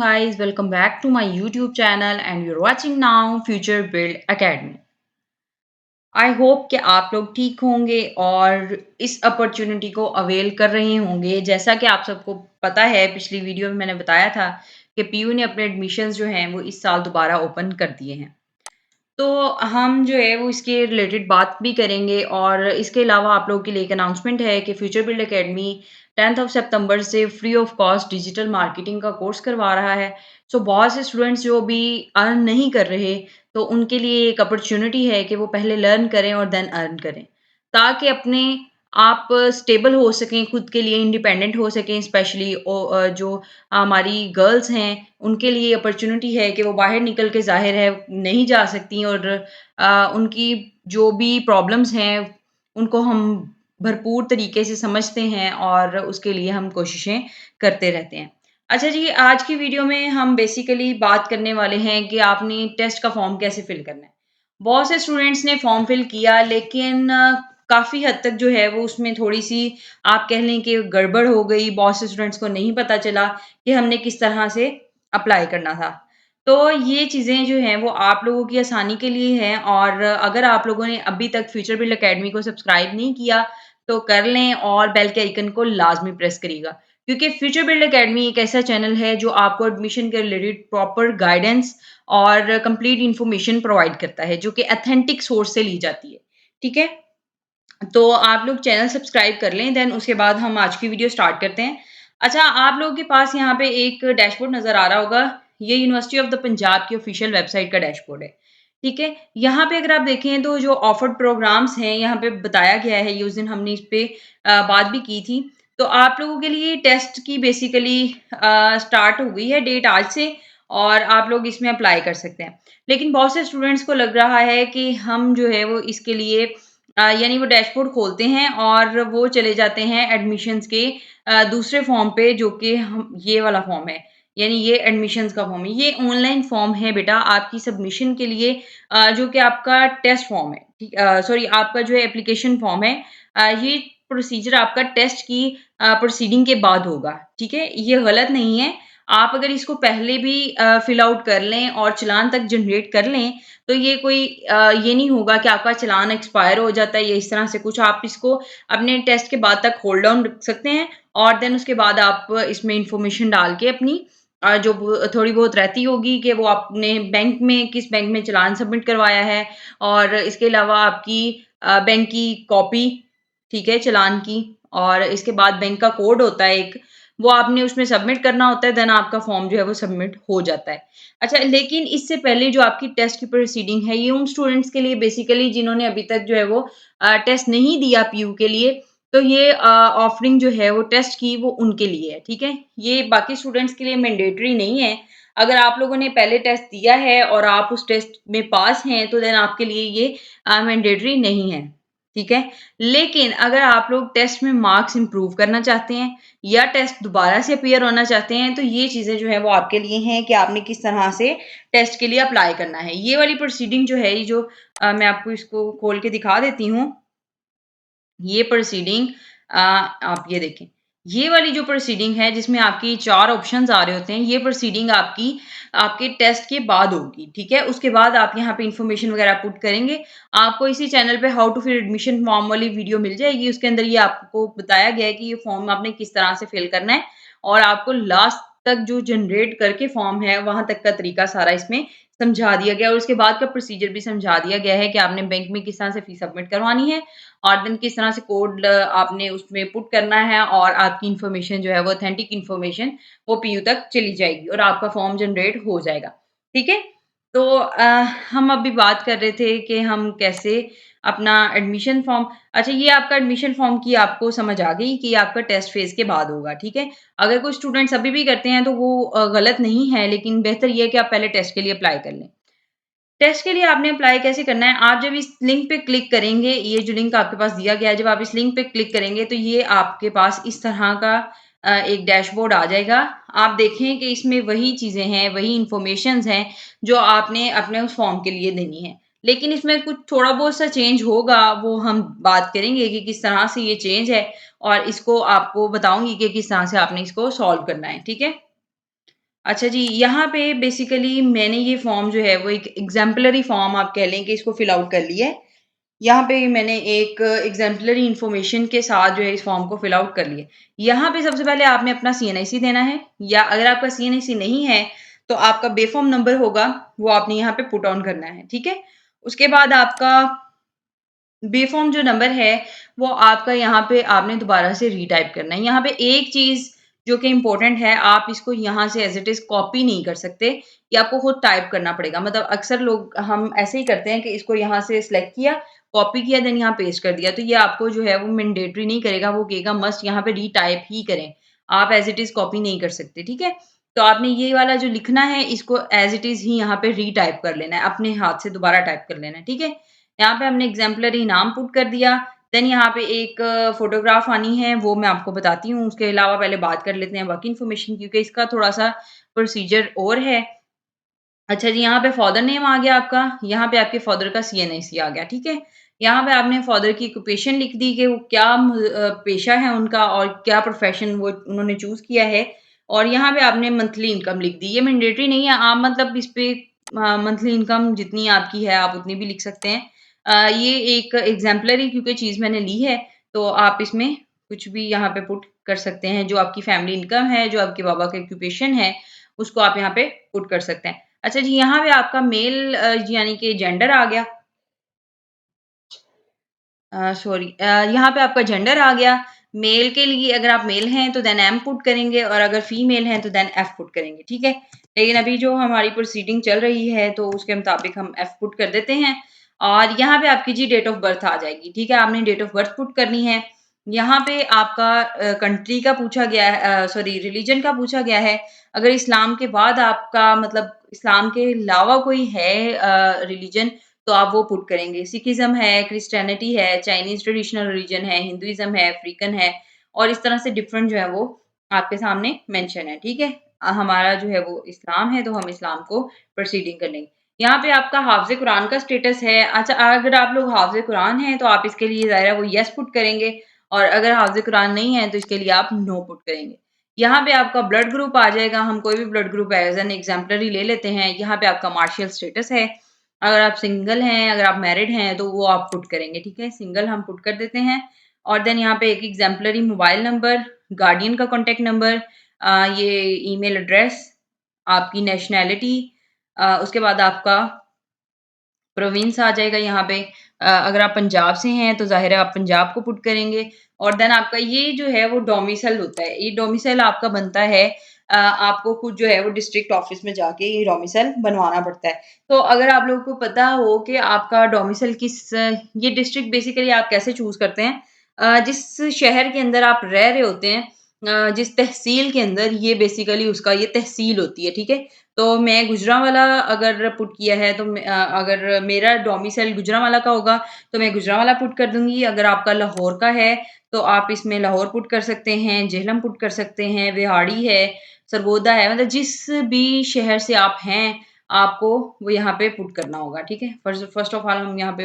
guys, welcome back to my YouTube channel and you're watching now Future Build Academy. I hope कि आप लोग ठीक होंगे और इस अपॉर्चुनिटी को अवेल कर रहे होंगे। जैसा कि आप सबको पता है, पिछली वीडियो में मैंने बताया था कि पीयू ने अपने एडमिशन्स जो हैं वो इस साल दोबारा ओपन कर दिए हैं। तो हम जो है वो इसके रिलेटेड बात भी करेंगे और इसके अलावा आप लोगों के लिए एक अनाउंसमेंट है कि future build academy 10th of सितंबर से free of cost digital marketing का कोर्स करवा रहा है। सो बहुत से स्टूडेंट्स जो भी अर्न नहीं कर रहे, तो उनके लिए एक अपॉर्च्युनिटी है कि वो पहले लर्न करें और देन अर्न करें, ताकि अपने आप स्टेबल हो सकें, खुद के लिए इंडिपेंडेंट हो सकें। स्पेशली जो हमारी गर्ल्स हैं, उनके लिए अपॉर्च्युनिटी है कि वो बाहर निकल के ज़ाहिर है नहीं जा सकती और उनकी जो भी प्रॉब्लम्स हैं, उनको हम भरपूर तरीके से समझते हैं और उसके लिए हम कोशिशें करते रहते हैं। अच्छा जी, आज की वीडियो में हम बेसिकली बात करने वाले हैं कि आपने टेस्ट का फॉर्म कैसे फिल करना है। बहुत से स्टूडेंट्स ने फॉर्म फिल किया, लेकिन काफ़ी हद तक जो है वो उसमें थोड़ी-सी आप कह लें कि गड़बड़ हो गई। बहुत से स्टूडेंट्स को नहीं पता चला कि हमने किस तरह से अप्लाई करना था। तो ये चीज़ें जो हैं वो आप लोगों की आसानी के लिए हैं और अगर आप लोगों ने अभी तक फ्यूचर बिल्ड अकेडमी को सब्सक्राइब नहीं किया, तो कर लें और बेल के आइकन को लाज़मी प्रेस करिएगा। क्योंकि फ्यूचर बिल्ड अकेडमी एक ऐसा चैनल है जो आपको एडमिशन के रिलेटेड प्रॉपर गाइडेंस और कंप्लीट इन्फॉर्मेशन प्रोवाइड करता है, जो कि ऑथेंटिक सोर्स से ली जाती है। ठीक है? तो आप लोग चैनल सब्सक्राइब कर लें, देन उसके बाद हम आज की वीडियो स्टार्ट करते हैं। अच्छा, आप लोगों के पास यहाँ पे एक डैशबोर्ड नज़र आ रहा होगा। ये यूनिवर्सिटी ऑफ द पंजाब की ऑफ़िशियल वेबसाइट का डैशबोर्ड है, ठीक है? यहाँ पे अगर आप देखें तो जो ऑफर्ड प्रोग्राम्स हैं, यहाँ पे बताया गया है, ये उस दिन हमने इस पे बात भी की थी। तो आप लोगों के लिए टेस्ट की बेसिकली स्टार्ट हो गई है डेट आज से और आप लोग इसमें अप्लाई कर सकते हैं। लेकिन बहुत से स्टूडेंट्स को लग रहा है कि हम जो है वो इसके लिए यानी वो डैशबोर्ड खोलते हैं और वो चले जाते हैं एडमिशन्स के दूसरे फॉर्म पे, जो कि हम ये वाला फॉर्म है, यानी ये एडमिशन्स का फॉर्म है। ये ऑनलाइन फॉर्म है बेटा आपकी सबमिशन के लिए, जो कि आपका टेस्ट फॉर्म है, ठीक सॉरी, आपका जो है एप्लीकेशन फॉर्म है। ये प्रोसीजर आपका टेस्ट की प्रोसीडिंग के बाद होगा, ठीक है? ये गलत नहीं है। आप अगर इसको पहले भी फिल आउट कर लें और चालान तक जनरेट कर लें, तो ये कोई ये नहीं होगा कि आपका चालान एक्सपायर हो जाता है या इस तरह से कुछ। आप इसको अपने टेस्ट के बाद तक होल्ड ऑन रख सकते हैं और देन उसके बाद आप इसमें इन्फॉर्मेशन डाल के अपनी जो थोड़ी बहुत रहती होगी कि वो आपने बैंक में किस बैंक में चालान सबमिट करवाया है और इसके अलावा आपकी बैंक की कॉपी, ठीक है, चालान की, और इसके बाद बैंक का कोड होता है एक, वो आपने उसमें सबमिट करना होता है, देन आपका फॉर्म जो है वो सबमिट हो जाता है। अच्छा, लेकिन इससे पहले जो आपकी टेस्ट की प्रोसीडिंग है, ये उन स्टूडेंट्स के लिए बेसिकली जिन्होंने अभी तक जो है वो टेस्ट नहीं दिया पीयू के लिए, तो ये ऑफरिंग जो है वो टेस्ट की वो उनके लिए है, ठीक है? ये बाकी स्टूडेंट्स के लिए मैंडेटरी नहीं है। अगर आप लोगों ने पहले टेस्ट दिया है और आप उस टेस्ट में पास हैं, तो देन आपके लिए ये मैंडेटरी नहीं है, ठीक है? लेकिन अगर आप लोग टेस्ट में मार्क्स इम्प्रूव करना चाहते हैं या टेस्ट दोबारा से अपीयर होना चाहते हैं, तो ये चीज़ें जो हैं वो आपके लिए हैं कि आपने किस तरह से टेस्ट के लिए अप्लाई करना है। ये वाली प्रोसीडिंग जो है, ये जो मैं आपको इसको खोल के दिखा देती हूँ। ये प्रोसीडिंग आप ये देखें, ये वाली जो प्रोसीडिंग है जिसमें आपकी 4 ऑप्शंस आ रहे होते हैं, ये प्रोसीडिंग आपकी आपके टेस्ट के बाद होगी, ठीक है? उसके बाद आप यहाँ पे इन्फॉर्मेशन वगैरह पुट करेंगे। आपको इसी चैनल पे how to fill admission form वाली वीडियो मिल जाएगी। उसके अंदर ये आपको बताया गया है कि ये फॉर्म आपने किस तरह से फिल करना है और आपको लास्ट तक जो जनरेट करके फॉर्म है, वहाँ तक का तरीका सारा इसमें समझा दिया गया है और उसके बाद का प्रोसीजर भी समझा दिया गया है कि आपने बैंक में किस तरह से फीस सबमिट करवानी है और देन किस तरह से कोड आपने उसमें पुट करना है और आपकी इन्फॉर्मेशन जो है वो ऑथेंटिक इन्फॉर्मेशन वो पीयू तक चली जाएगी और आपका फॉर्म जनरेट हो जाएगा। ठीक है? तो हम अभी बात कर रहे थे कि हम कैसे अपना एडमिशन फॉर्म, अच्छा, ये आपका एडमिशन फॉर्म की आपको समझ आ गई कि आपका टेस्ट फेज़ के बाद होगा, ठीक है? अगर कुछ स्टूडेंट्स अभी भी करते हैं तो वो गलत नहीं है, लेकिन बेहतर ये है कि आप पहले टेस्ट के लिए अप्लाई कर लें। टेस्ट के लिए आपने अप्लाई कैसे करना है? आप जब इस लिंक पे क्लिक करेंगे, ये जो लिंक आपके पास दिया गया है, जब आप इस लिंक पे क्लिक करेंगे, तो ये आपके पास इस तरह का एक डैशबोर्ड आ जाएगा। आप देखें कि इसमें वही चीज़ें हैं, वही इन्फॉर्मेशंस हैं, जो आपने अपने उस फॉर्म के लिए देनी है। लेकिन इसमें कुछ थोड़ा बहुत सा चेंज होगा, वो हम बात करेंगे कि किस तरह से ये चेंज है और इसको आपको बताऊँगी कि किस तरह से आपने इसको सॉल्व करना है, ठीक है? अच्छा जी, यहाँ पे बेसिकली मैंने ये फ़ॉर्म जो है वो एक एग्ज़ेम्पलरी फ़ॉर्म आप कह लें कि इसको फ़िल आउट कर लिया है। यहाँ पे मैंने एक एग्ज़ेम्पलरी इन्फॉर्मेशन के साथ जो है इस फ़ॉर्म को फ़िल आउट कर लिया। यहाँ पे सबसे पहले आपने अपना सीएनआईसी देना है या अगर आपका सीएनआईसी नहीं है, तो आपका बेफ़ॉर्म नंबर होगा, वो आपने यहाँ पे पुट ऑन करना है, ठीक है? उसके बाद आपका बेफ़ॉर्म जो नंबर है, वो आपका यहाँ पे आपने दोबारा से रीटाइप करना है। यहाँ पे एक चीज़ जो कि इम्पोर्टेंट है, आप इसको यहाँ से एज़ इट इज़ कॉपी नहीं कर सकते, ये आपको खुद टाइप करना पड़ेगा। मतलब अक्सर लोग हम ऐसे ही करते हैं कि इसको यहाँ से सिलेक्ट किया, कॉपी किया, देन यहाँ पेस्ट कर दिया। तो ये आपको जो है वो मैंडेटरी नहीं करेगा, वो कहेगा मस्ट यहाँ पे रीटाइप ही करें। आप एज़ इट इज़ कॉपी नहीं कर सकते, ठीक है? तो आपने ये वाला जो लिखना है, इसको एज़ इट इज़ ही यहाँ पे रीटाइप कर लेना है, अपने हाथ से दोबारा टाइप कर लेना है, ठीक है? यहाँ पे हमने एग्ज़ेम्पलरी नाम पुट कर दिया, देन यहाँ पे एक फ़ोटोग्राफ आनी है, वो मैं आपको बताती हूँ। उसके अलावा पहले बात कर लेते हैं बाकी इन्फॉर्मेशन क्योंकि इसका थोड़ा-सा प्रोसीजर और है। अच्छा जी, यहाँ पे फ़ादर नेम आ गया आपका, यहाँ पे आपके फ़ादर का सीएनआईसी आ गया, ठीक है? यहाँ पे आपने फ़ादर की ऑक्यूपेशन लिख दी कि वो क्या पेशा है उनका और क्या प्रोफ़ेशन वो उन्होंने चूज़ किया है और यहाँ पे आपने मंथली इनकम लिख दी। ये मैंडेटरी नहीं है, आप मतलब इस पे मंथली इनकम जितनी आपकी है, आप उतनी भी लिख सकते हैं। ये एक एग्ज़ेम्पलरी क्योंकि चीज़ मैंने ली है, तो आप इसमें कुछ भी यहाँ पे पुट कर सकते हैं, जो आपकी फैमिली इनकम है, जो आपके बाबा का ऑक्यूपेशन है, उसको आप यहाँ पे पुट कर सकते हैं। अच्छा जी, यहाँ पे आपका मेल यानी कि जेंडर आ गया। सॉरी यहाँ पे आपका जेंडर आ गया। मेल के लिए अगर आप मेल हैं तो देन एम पुट करेंगे और अगर फीमेल हैं तो देन एफ पुट करेंगे, ठीक है? लेकिन अभी जो हमारी प्रोसीडिंग चल रही है तो उसके मुताबिक हम एफ पुट कर देते हैं और यहाँ पे आपकी जी डेट ऑफ बर्थ आ जाएगी, ठीक है? आपने डेट ऑफ बर्थ पुट करनी है। यहाँ पे आपका कंट्री का पूछा गया है सॉरी रिलिजन का पूछा गया है। अगर इस्लाम के बाद आपका मतलब इस्लाम के अलावा कोई है रिलिजन तो आप वो पुट करेंगे। सिखिज़्म है, क्रिश्चियनिटी है, चाइनीज़ ट्रेडिशनल रिलिजन है, हिंदुइज़्म है, अफ्रीकन है और इस तरह से डिफरेंट जो है वो आपके सामने मेंशन है, ठीक है? हमारा जो है वो इस्लाम है तो हम इस्लाम को प्रोसीडिंग कर लेंगे। यहाँ पे आपका हाफ़िज़ कुरान का स्टेटस है। अच्छा अगर आप लोग हाफ़िज़ कुरान हैं तो आप इसके लिए ज़ाहिर है वो येस पुट करेंगे और अगर हाफ़िज़ कुरान नहीं है तो इसके लिए आप नो पुट करेंगे। यहाँ पे आपका ब्लड ग्रुप आ जाएगा, हम कोई भी ब्लड ग्रुप एज़ एन एग्ज़ेम्पलरी ले लेते हैं। यहाँ पे आपका मार्शियल स्टेटस है। अगर आप सिंगल हैं, अगर आप मैरिड हैं, तो वो आप पुट करेंगे, ठीक है? सिंगल हम पुट कर देते हैं और देन यहाँ पे एक एग्ज़ेम्पलरी मोबाइल नंबर, गार्डियन का कॉन्टैक्ट नंबर ये ईमेल एड्रेस, आपकी नेशनैलिटी उसके बाद आपका प्रोविंस आ जाएगा यहाँ पे। अगर आप पंजाब से हैं, तो ज़ाहिर है आप पंजाब को पुट करेंगे और देन आपका ये जो है वो डोमिसाइल होता है। ये डोमिसाइल आपका बनता है आपको खुद जो है वो डिस्ट्रिक्ट ऑफ़िस में जाके ये डोमिसाइल बनवाना पड़ता है। तो अगर आप लोगों को पता हो कि आपका डोमिसाइल ये डिस्ट्रिक्ट बेसिकली आप कैसे चूज़ करते हैं जिस शहर के अंदर आप रह रहे होते हैं जिस तहसील के अंदर ये बेसिकली उसका ये तहसील होती है, ठीक है? तो मैं गुजरांवाला अगर पुट किया है तो अगर मेरा डोमिसाइल गुजरांवाला का होगा, तो मैं गुजरांवाला पुट कर दूँगी। अगर आपका लाहौर का है, तो आप इसमें लाहौर पुट कर सकते हैं, जेहलम पुट कर सकते हैं, विहाड़ी है, सरगोदा है, मतलब जिस भी शहर से आप हैं, आपको वो यहाँ पे पुट करना होगा, ठीक है? फर्स्ट फर्स्ट ऑफ ऑल हम यहाँ पे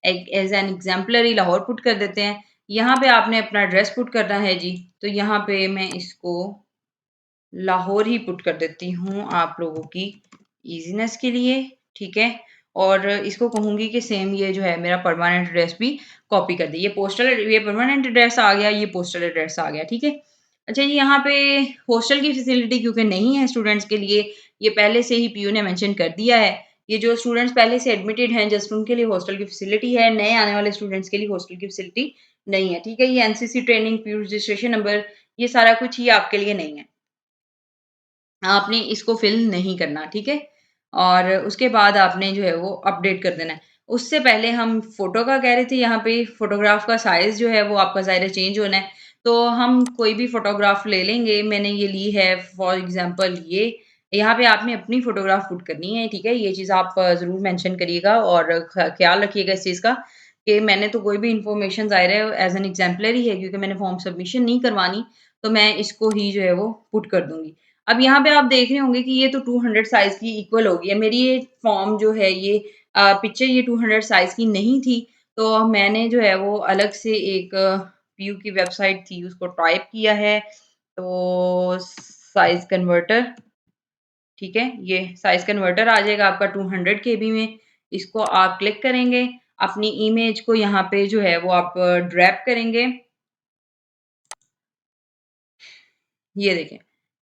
एक एज़ एन एग्ज़ाम्पलरी लाहौर पुट कर देते हैं। यहाँ पे आपने अपना एड्रेस पुट करना है जी, तो यहाँ पे मैं इसको लाहौर ही पुट कर देती हूँ आप लोगों की ईज़ीनेस के लिए, ठीक है? और इसको कहूँगी कि सेम ये जो है मेरा परमानेंट एड्रेस भी कॉपी कर दें। ये परमानेंट एड्रेस आ गया, ये पोस्टल एड्रेस आ गया, ठीक है? अच्छा जी, यहाँ पे हॉस्टल की फैसिलिटी क्योंकि नहीं है स्टूडेंट्स के लिए, ये पहले से ही पीयू ने मेंशन कर दिया है। ये जो स्टूडेंट्स पहले से एडमिटेड हैं जस्ट उनके लिए हॉस्टल की फैसिलिटी है, नए आने वाले स्टूडेंट्स के लिए हॉस्टल की फैसिलिटी नहीं है, ठीक है? ये NCC training, PU registration number ये सारा कुछ ये आपके लिए नहीं है। आपने इसको फ़िल नहीं करना, ठीक है? और उसके बाद आपने जो है वो अपडेट कर देना है। उससे पहले हम फ़ोटो का कह रहे थे यहाँ पे फ़ोटोग्राफ़ का साइज़ जो है वो आपका ज़ाहिर है चेंज होना है। तो हम कोई भी फ़ोटोग्राफ़ ले लेंगे, मैंने ये ली है फ़ॉर एग्ज़ाम्पल ये, यहाँ पे आपने अपनी फ़ोटोग्राफ़ पुट करनी है, ठीक है? ये चीज़ आप ज़रूर मेंशन करिएगा और ख़्याल रखिएगा इस चीज़ का कि मैंने तो कोई भी इन्फॉर्मेशन ज़ाहिर है एज़ एन एग्ज़ाम्पलर ही है क्योंकि मैंने फ़ॉर्म सबमिशन नहीं करवानी, तो मैं इसको ही जो है वो पुट कर दूँगी। अब यहाँ पे आप देख रहे होंगे कि ये तो 200 साइज़ की इक्वल हो गई है। मेरी ये फ़ॉर्म जो है ये पिक्चर ये 200 साइज़ की नहीं थी, तो मैंने जो है वो अलग से एक पीयू की वेबसाइट थी उसको टाइप किया है। तो साइज़ कन्वर्टर, ठीक है? ये साइज़ कन्वर्टर आ जाएगा आपका 200 केबी में। इसको आप क्लिक करेंगे, अपनी इमेज को यहाँ पे जो है वो आप ड्रैग करेंगे। ये देखें,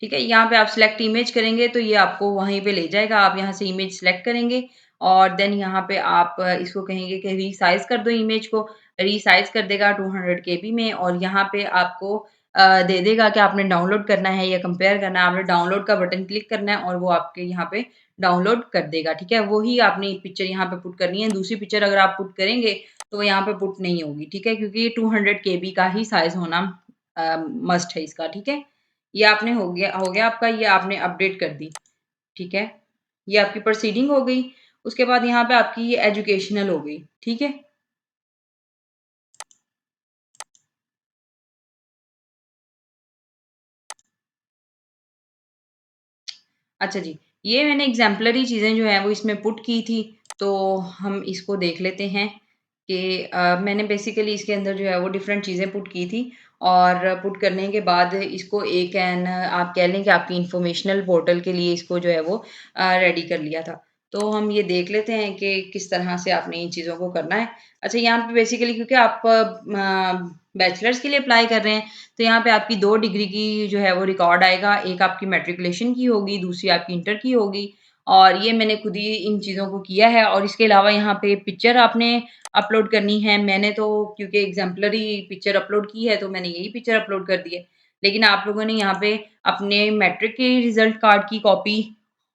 ठीक है? यहाँ पे आप सिलेक्ट इमेज करेंगे तो ये आपको वहीं पे ले जाएगा। आप यहाँ से इमेज सिलेक्ट करेंगे और देन यहाँ पे आप इसको कहेंगे कि रीसाइज़ कर दो इमेज को, रीसाइज़ कर देगा 200 केबी में और यहाँ पे आपको दे देगा कि आपने डाउनलोड करना है या कंपेयर करना है। आपने डाउनलोड का बटन क्लिक करना है और वो आपके यहाँ पे डाउनलोड कर देगा, ठीक है? वही आपने पिक्चर यहाँ पे पुट करनी है। दूसरी पिक्चर अगर आप पुट करेंगे तो वो यहाँ पे पुट नहीं होगी, ठीक है? क्योंकि ये 200 केबी का ही साइज़ होना मस्ट है इसका, ठीक है? ये आपने हो गया आपका, ये आपने अपडेट कर दी, ठीक है? ये आपकी प्रोसीडिंग हो गई, उसके बाद यहाँ पे आपकी ये एजुकेशनल हो गई, ठीक है? अच्छा जी, ये मैंने एग्ज़ेम्पलरी चीज़ें जो हैं वो इसमें पुट की थी, तो हम इसको देख लेते हैं कि मैंने बेसिकली इसके अंदर जो है वो डिफरेंट चीज़ें पुट की थी और पुट करने के बाद इसको एक आप कह लें कि आपकी इन्फॉर्मेशनल पोर्टल के लिए इसको जो है वो रेडी कर लिया था। तो हम ये देख लेते हैं कि किस तरह से आपने इन चीज़ों को करना है। अच्छा, यहाँ पे बेसिकली क्योंकि आप बैचलर्स के लिए अप्लाई कर रहे हैं, तो यहाँ पे आपकी 2 डिग्री की जो है वो रिकॉर्ड आएगा, एक आपकी मैट्रिकुलेशन की होगी, दूसरी आपकी इंटर की होगी और ये मैंने खुद ही इन चीज़ों को किया है और इसके अलावा यहाँ पे पिक्चर आपने अपलोड करनी है। मैंने तो क्योंकि एग्ज़ेम्पलरी पिक्चर अपलोड की है, तो मैंने यही पिक्चर अपलोड कर दी है। लेकिन आप लोगों ने यहाँ पे अपने मैट्रिक के रिज़ल्ट कार्ड की कॉपी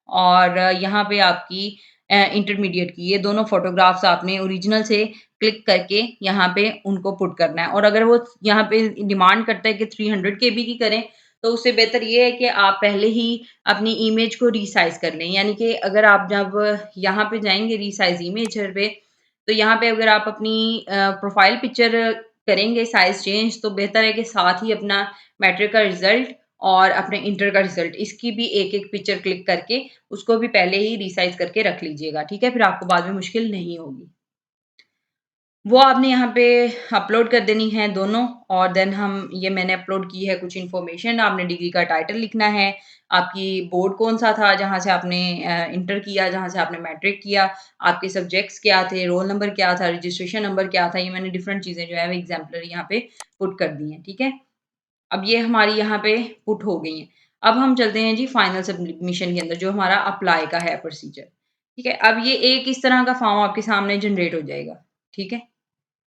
और यहाँ पे आपकी इंटरमीडिएट की, ये दोनों फ़ोटोग्राफ्स आपने ओरिजिनल से क्लिक करके यहाँ पे उनको पुट करना है और अगर वो यहाँ पे डिमांड करता है कि 300 केबी की करें, तो उससे बेहतर ये है कि आप पहले ही अपनी इमेज को रीसाइज़ कर लें। यानी कि अगर आप जब यहाँ पे जाएँगे रीसाइज़ इमेज पे, तो यहाँ पे अगर आप अपनी प्रोफ़ाइल पिक्चर करेंगे साइज़ चेंज, तो बेहतर है कि साथ ही अपना मैट्रिक का रिज़ल्ट और अपने इंटर का रिज़ल्ट, इसकी भी एक-एक पिक्चर क्लिक करके उसको भी पहले ही रीसाइज़ करके रख लीजिएगा, ठीक है? फिर आपको बाद में मुश्किल नहीं होगी। वो आपने यहाँ पे अपलोड कर देनी है दोनों और देन हम ये मैंने अपलोड की है कुछ इन्फॉर्मेशन, आपने डिग्री का टाइटल लिखना है, आपकी बोर्ड कौन-सा था जहाँ से आपने इंटर किया, जहाँ से आपने मैट्रिक किया, आपके सब्जेक्ट्स क्या थे, रोल नंबर क्या था, रजिस्ट्रेशन नंबर क्या था, ये मैंने डिफरेंट चीज़ें जो है वो एग्ज़ाम्पलरी यहाँ पे पुट कर दी हैं, ठीक है? अब ये हमारी यहाँ पे पुट हो गई हैं। अब हम चलते हैं जी फाइनल सबमिशन के अंदर जो हमारा अप्लाई का है प्रोसीजर, ठीक है? अब ये एक इस तरह का फॉर्म आपके सामने जनरेट हो जाएगा, ठीक है?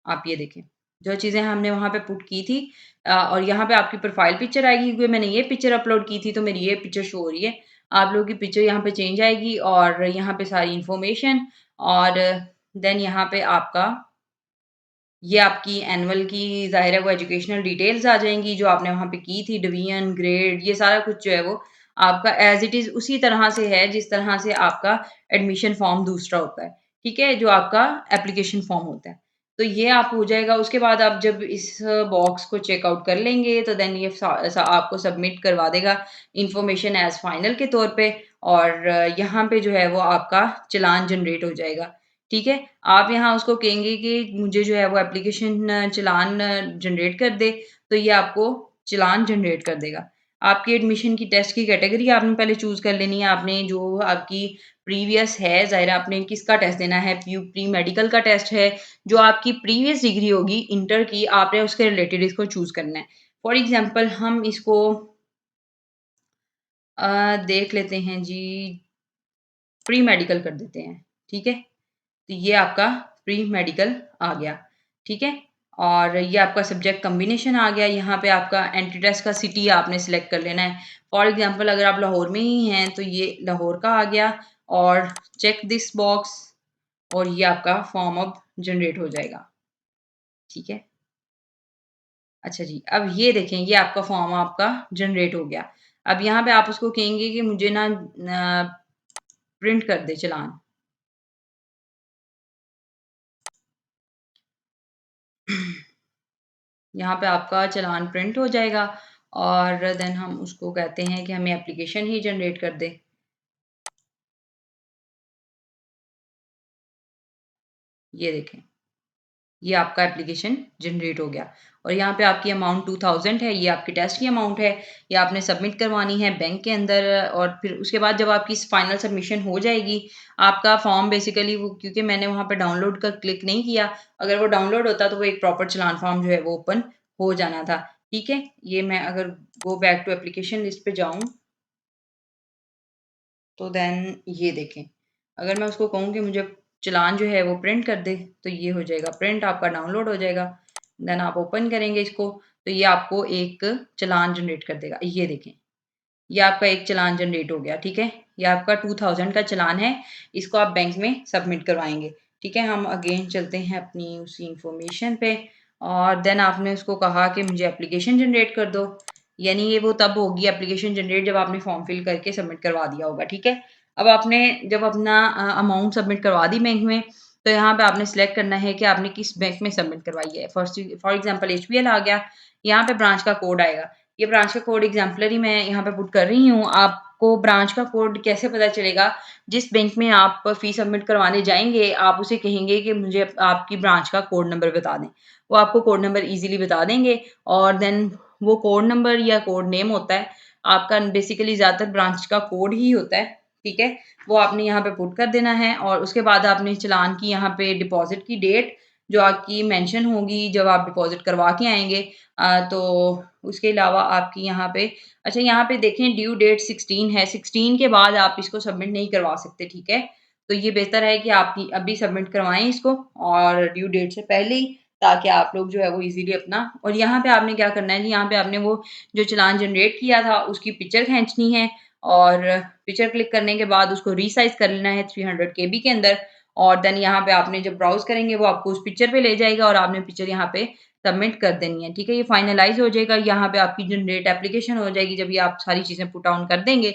आप ये देखें, जो चीज़ें हमने वहाँ पे पुट की थी और यहाँ पे आपकी प्रोफ़ाइल पिक्चर आएगी क्योंकि मैंने ये पिक्चर अपलोड की थी, तो मेरी ये पिक्चर शो हो रही है। आप लोगों की पिक्चर यहाँ पे चेंज आएगी और यहाँ पे सारी इन्फॉर्मेशन और देन यहाँ पे आपका ये आपकी एनुअल की ज़ाहिर है वो एजुकेशनल डिटेल्स आ जाएँगी जो आपने वहाँ पे की थी, डिवीज़न, ग्रेड ये सारा कुछ जो है वो आपका एज़ इट इज़ उसी तरह से है जिस तरह से आपका एडमिशन फ़ॉर्म दूसरा होता है, ठीक है? जो आपका एप्लीकेशन फ़ॉर्म होता है। तो ये आप हो जाएगा उसके बाद आप जब इस बॉक्स को चेकआउट कर लेंगे तो देन ये सा सा आपको सबमिट करवा देगा इन्फॉर्मेशन एज़ फाइनल के तौर पे और यहाँ पे जो है वो आपका चालान जनरेट हो जाएगा। ठीक है? आप यहाँ उसको कहेंगे कि मुझे जो है वो एप्लीकेशन चालान जनरेट कर दे, तो ये आपको चालान जनरेट कर देगा। आपकी एडमिशन की टेस्ट की कैटेगरी आपने पहले चूज़ कर लेनी है, आपने जो आपकी प्रीवियस है, ज़ाहिर है आपने किसका टेस्ट देना है, प्री मेडिकल का टेस्ट है, जो आपकी प्रीवियस डिग्री होगी इंटर की, आपने उसके रिलेटेड इसको चूज़ करना है। फॉर एग्ज़ाम्पल हम इसको देख लेते हैं जी, प्री मेडिकल कर देते हैं, ठीक है? तो ये आपका प्री मेडिकल आ गया, ठीक है? और ये आपका सब्जेक्ट कॉम्बिनेशन आ गया, यहाँ पे आपका एंट्री टेस्ट का सिटी आपने सिलेक्ट कर लेना है। फॉर एग्ज़ाम्पल अगर आप लाहौर में ही हैं, तो ये लाहौर का आ गया और चेक दिस बॉक्स और ये आपका फॉर्म अब जनरेट हो जाएगा, ठीक है? अच्छा जी, अब ये देखें, ये आपका फॉर्म आपका जनरेट हो गया। अब यहाँ पे आप उसको कहेंगे कि मुझे ना प्रिंट कर दे चालान। यहाँ पे आपका चालान प्रिंट हो जाएगा और देन हम उसको कहते हैं कि हमें एप्लीकेशन ही जनरेट कर दे। ये देखें, ये आपका एप्लीकेशन जनरेट हो गया और यहाँ पे आपकी अमाउंट 2000 है, ये आपकी टेस्ट की अमाउंट है, ये आपने सबमिट करवानी है बैंक के अंदर और फिर उसके बाद जब आपकी फाइनल सबमिशन हो जाएगी, आपका फॉर्म बेसिकली वो क्योंकि मैंने वहाँ पे डाउनलोड का क्लिक नहीं किया, अगर वो डाउनलोड होता तो वो एक प्रॉपर चालान फॉर्म जो है वो ओपन हो जाना था। ठीक है? ये मैं अगर go back to application list पे जाऊँ तो देन ये देखें, अगर मैं उसको कहूँ कि मुझे चालान जो है वो प्रिंट कर दे, तो ये हो जाएगा प्रिंट आपका डाउनलोड हो जाएगा। देन आप ओपन करेंगे इसको, तो ये आपको एक चालान जनरेट कर देगा। ये देखें, ये आपका एक चालान जनरेट हो गया, ठीक है? ये आपका 2000 का चालान है, इसको आप बैंक में सबमिट करवाएँगे, ठीक है? हम अगेन चलते हैं अपनी उसी इन्फॉर्मेशन पे और देन आपने उसको कहा कि मुझे एप्लीकेशन जनरेट कर दो, यानी ये वो तब होगी एप्लीकेशन जनरेट जब आपने फॉर्म फिल करके सबमिट करवा दिया होगा, ठीक है? अब आपने जब अपना अमाउंट सबमिट करवा दी बैंक में, तो यहाँ पे आपने सिलेक्ट करना है कि आपने किस बैंक में सबमिट करवाई है। फॉर एग्ज़ाम्पल एचबीएल आ गया, यहाँ पे ब्रांच का कोड आएगा। ये ब्रांच का कोड एग्ज़ाम्पलरी मैं यहाँ पे पुट कर रही हूँ। आपको ब्रांच का कोड कैसे पता चलेगा? जिस बैंक में आप फ़ीस सबमिट करवाने जाएँगे, आप उसे कहेंगे कि मुझे आपकी ब्रांच का कोड नंबर बता दें। वो आपको कोड नंबर ईज़िली बता देंगे और देन वो कोड नंबर या कोड नेम होता है, आपका बेसिकली ज़्यादातर ब्रांच का कोड ही होता है, ठीक है? वो आपने यहाँ पे पुट कर देना है और उसके बाद आपने चालान की यहाँ पे डिपॉज़िट की डेट जो आपकी मेंशन होगी जब आप डिपॉज़िट करवा के आएँगे तो उसके अलावा आपकी यहाँ पे अच्छा यहाँ पे देखें ड्यू डेट 16 है, 16 के बाद आप इसको सबमिट नहीं करवा सकते, ठीक है? तो ये बेहतर है कि आप अभी सबमिट करवाएँ इसको और ड्यू डेट से पहले ही ताकि आप लोग जो है वो ईज़िली अपना और यहाँ पे आपने क्या करना है जी, यहाँ पे आपने वो जो चालान जनरेट किया था उसकी पिक्चर खींचनी है और पिक्चर क्लिक करने के बाद उसको रीसाइज़ कर लेना है 300 केबी के अंदर और देन यहाँ पे आपने जब ब्राउज़ करेंगे वो आपको उस पिक्चर पे ले जाएगा और आपने पिक्चर यहाँ पे सबमिट कर देनी है, ठीक है? ये फाइनलाइज़ हो जाएगा, यहाँ पे आपकी जनरेट एप्लीकेशन हो जाएगी, जब ये आप सारी चीज़ें पुट डाउन कर देंगे,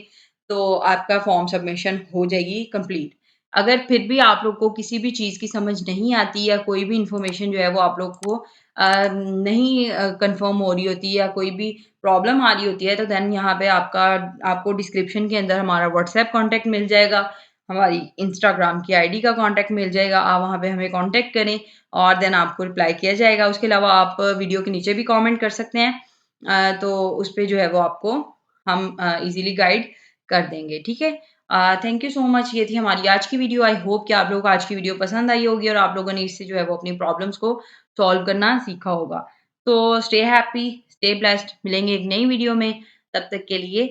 तो आपका फॉर्म सबमिशन हो जाएगी कंप्लीट। अगर फिर भी आप लोग को किसी भी चीज़ की समझ नहीं आती या कोई भी इन्फॉर्मेशन जो है वो आप लोग को नहीं कन्फर्म हो रही होती है या कोई भी प्रॉब्लम आ रही होती है, तो देन यहाँ पे आपको डिस्क्रिप्शन के अंदर हमारा व्हाट्सएप कॉन्टैक्ट मिल जाएगा, हमारी इंस्टाग्राम की आईडी का कॉन्टैक्ट मिल जाएगा, आप वहाँ पे हमें कॉन्टैक्ट करें और देन आपको रिप्लाई किया जाएगा। उसके अलावा आप वीडियो के नीचे भी कमेंट कर सकते हैं तो उस पे जो है वो आपको हम ईज़िली गाइड कर देंगे, ठीक है? थैंक यू सो मच ये थी हमारी आज की वीडियो। आई होप कि आप लोगों को आज की वीडियो पसंद आई होगी और आप लोगों ने इससे जो है वो अपनी प्रॉब्लम्स को सॉल्व करना सीखा होगा। तो स्टे हैप्पी, स्टे ब्लेस्ड मिलेंगे एक नई वीडियो में, तब तक के लिए